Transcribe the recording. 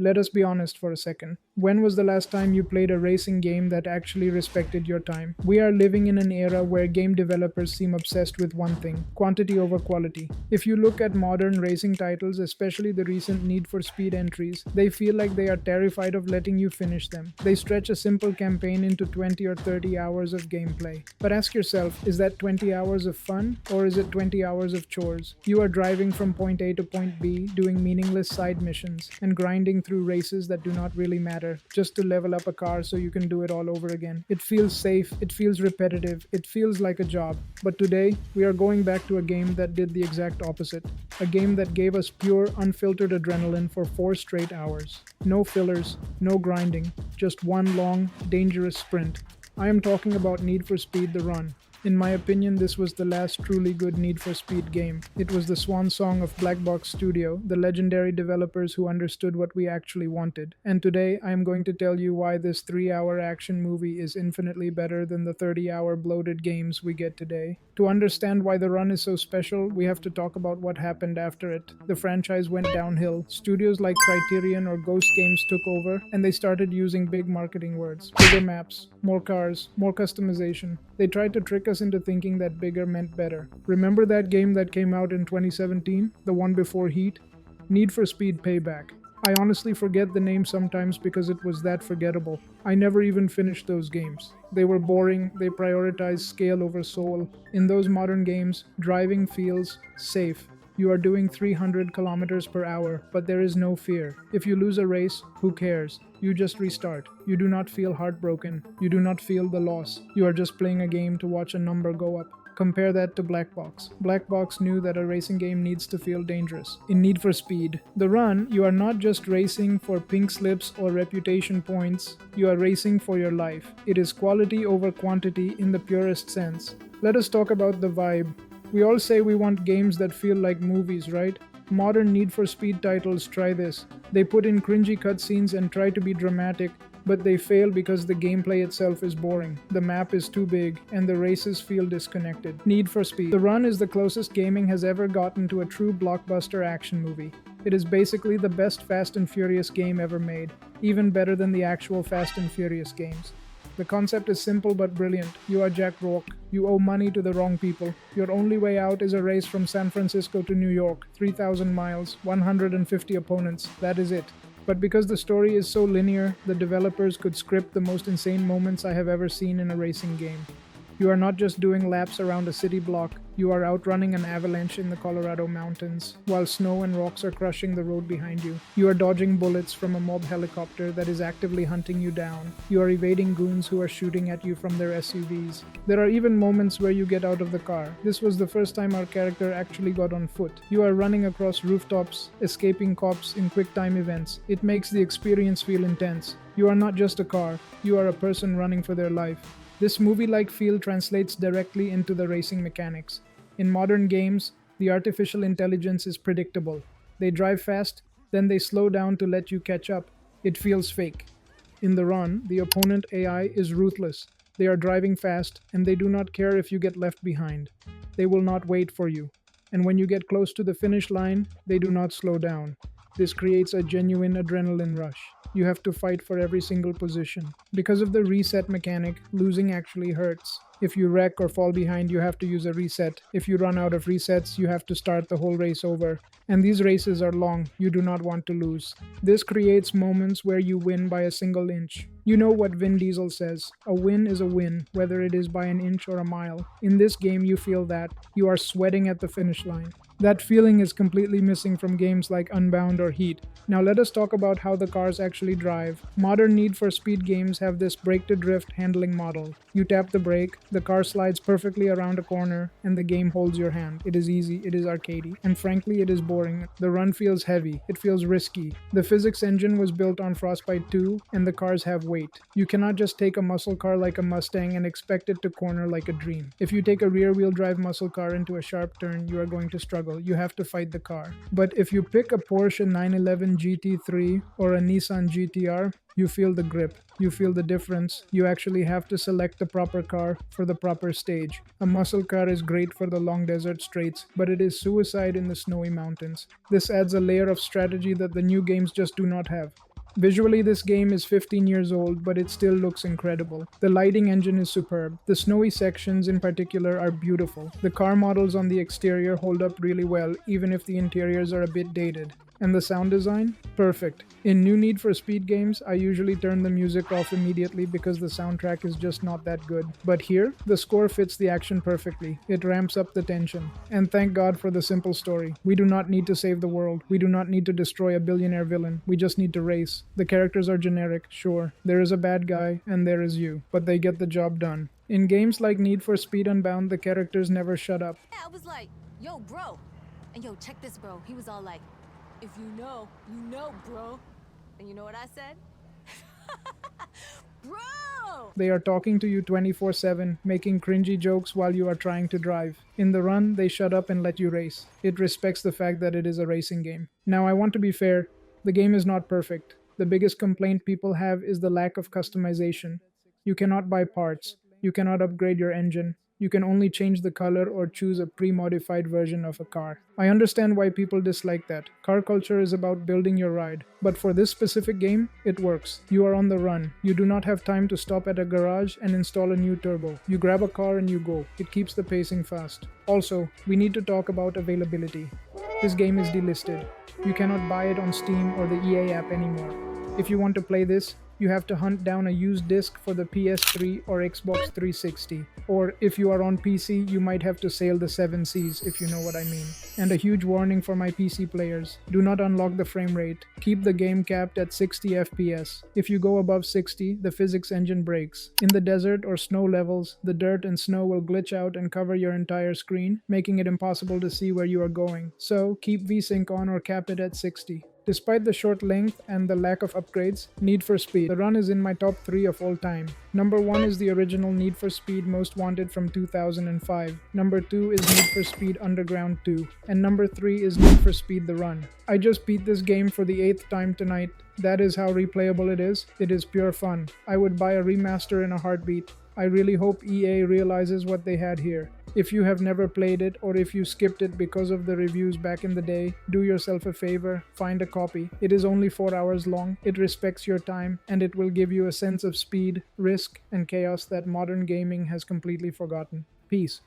Let us be honest for a second. When was the last time you played a racing game that actually respected your time? We are living in an era where game developers seem obsessed with one thing: quantity over quality. If you look at modern racing titles, especially the recent Need for Speed entries, they feel like they are terrified of letting you finish them. They stretch a simple campaign into 20 or 30 hours of gameplay. But ask yourself, is that 20 hours of fun, or is it 20 hours of chores? You are driving from point A to point B, doing meaningless side missions, and grinding through races that do not really matter, just to level up a car so you can do it all over again. It feels safe, it feels repetitive, it feels like a job. But today, we are going back to a game that did the exact opposite. A game that gave us pure, unfiltered adrenaline for 4 straight hours. No fillers, no grinding, just one long, dangerous sprint. I am talking about Need for Speed: The Run. In my opinion, this was the last truly good Need for Speed game. It was the swan song of Black Box Studio, the legendary developers who understood what we actually wanted. And today, I am going to tell you why this 3-hour action movie is infinitely better than the 30-hour bloated games we get today. To understand why The Run is so special, we have to talk about what happened after it. The franchise went downhill. Studios like Criterion or Ghost Games took over, and they started using big marketing words. Bigger maps, more cars, more customization. They tried to trick us into thinking that bigger meant better. Remember that game that came out in 2017? The one before Heat? Need for Speed Payback. I honestly forget the name sometimes because it was that forgettable. I never even finished those games. They were boring, they prioritized scale over soul. In those modern games, driving feels safe. You are doing 300 kilometers per hour, but there is no fear. If you lose a race, who cares? You just restart. You do not feel heartbroken. You do not feel the loss. You are just playing a game to watch a number go up. Compare that to Black Box. Black Box knew that a racing game needs to feel dangerous. In Need for Speed: The Run, you are not just racing for pink slips or reputation points, you are racing for your life. It is quality over quantity in the purest sense. Let us talk about the vibe. We all say we want games that feel like movies, right? Modern Need for Speed titles try this. They put in cringy cutscenes and try to be dramatic, but they fail because the gameplay itself is boring. The map is too big, and the races feel disconnected. Need for Speed: The Run is the closest gaming has ever gotten to a true blockbuster action movie. It is basically the best Fast and Furious game ever made, even better than the actual Fast and Furious games. The concept is simple but brilliant. You are Jack Rourke. You owe money to the wrong people. Your only way out is a race from San Francisco to New York, 3,000 miles, 150 opponents. That is it. But because the story is so linear, the developers could script the most insane moments I have ever seen in a racing game. You are not just doing laps around a city block, you are outrunning an avalanche in the Colorado mountains, while snow and rocks are crushing the road behind you. You are dodging bullets from a mob helicopter that is actively hunting you down. You are evading goons who are shooting at you from their SUVs. There are even moments where you get out of the car. This was the first time our character actually got on foot. You are running across rooftops, escaping cops in quick time events. It makes the experience feel intense. You are not just a car, you are a person running for their life. This movie-like feel translates directly into the racing mechanics. In modern games, the artificial intelligence is predictable. They drive fast, then they slow down to let you catch up. It feels fake. In The Run, the opponent AI is ruthless. They are driving fast, and they do not care if you get left behind. They will not wait for you. And when you get close to the finish line, they do not slow down. This creates a genuine adrenaline rush. You have to fight for every single position. Because of the reset mechanic, losing actually hurts. If you wreck or fall behind, you have to use a reset. If you run out of resets, you have to start the whole race over. And these races are long. You do not want to lose. This creates moments where you win by a single inch. You know what Vin Diesel says: a win is a win, whether it is by an inch or a mile. In this game, you feel that. You are sweating at the finish line. That feeling is completely missing from games like Unbound or Heat. Now let us talk about how the cars actually drive. Modern Need for Speed games have this brake-to-drift handling model. You tap the brake, the car slides perfectly around a corner, and the game holds your hand. It is easy, it is arcadey, and frankly it is boring. The run feels heavy, it feels risky. The physics engine was built on Frostbite 2, and the cars have weight. You cannot just take a muscle car like a Mustang and expect it to corner like a dream. If you take a rear-wheel drive muscle car into a sharp turn, you are going to struggle. You have to fight the car. But if you pick a Porsche 911 GT3 or a Nissan GTR, you feel the grip. You feel the difference. You actually have to select the proper car for the proper stage. A muscle car is great for the long desert straights, but it is suicide in the snowy mountains. This adds a layer of strategy that the new games just do not have. Visually, this game is 15 years old, but it still looks incredible. The lighting engine is superb. The snowy sections in particular are beautiful. The car models on the exterior hold up really well, even if the interiors are a bit dated. And the sound design? Perfect. In new Need for Speed games, I usually turn the music off immediately because the soundtrack is just not that good. But here, the score fits the action perfectly. It ramps up the tension. And thank God for the simple story. We do not need to save the world. We do not need to destroy a billionaire villain. We just need to race. The characters are generic, sure. There is a bad guy, and there is you. But they get the job done. In games like Need for Speed Unbound, the characters never shut up. Yeah, I was like, yo, bro. And yo, check this, bro. He was all like, if you know, bro. And you know what I said? Bro! They are talking to you 24/7, making cringy jokes while you are trying to drive. In the run, they shut up and let you race. It respects the fact that it is a racing game. Now, I want to be fair. The game is not perfect. The biggest complaint people have is the lack of customization. You cannot buy parts. You cannot upgrade your engine. You can only change the color or choose a pre-modified version of a car. I understand why people dislike that. Car culture is about building your ride. But for this specific game, it works. You are on the run. You do not have time to stop at a garage and install a new turbo. You grab a car and you go. It keeps the pacing fast. Also, we need to talk about availability. This game is delisted. You cannot buy it on Steam or the EA app anymore. If you want to play this, you have to hunt down a used disc for the PS3 or Xbox 360. Or if you are on PC, you might have to sail the 7 seas, if you know what I mean. And a huge warning for my PC players. Do not unlock the frame rate. Keep the game capped at 60 FPS. If you go above 60, the physics engine breaks. In the desert or snow levels, the dirt and snow will glitch out and cover your entire screen, making it impossible to see where you are going. So keep VSync on or cap it at 60. Despite the short length and the lack of upgrades, Need for Speed. The run is in my top 3 of all time. Number 1 is the original Need for Speed Most Wanted from 2005. Number 2 is Need for Speed Underground 2. And number 3 is Need for Speed The Run. I just beat this game for the 8th time tonight. That is how replayable it is. It is pure fun. I would buy a remaster in a heartbeat. I really hope EA realizes what they had here. If you have never played it or if you skipped it because of the reviews back in the day, do yourself a favor, find a copy. It is only 4 hours long, it respects your time, and it will give you a sense of speed, risk, and chaos that modern gaming has completely forgotten. Peace.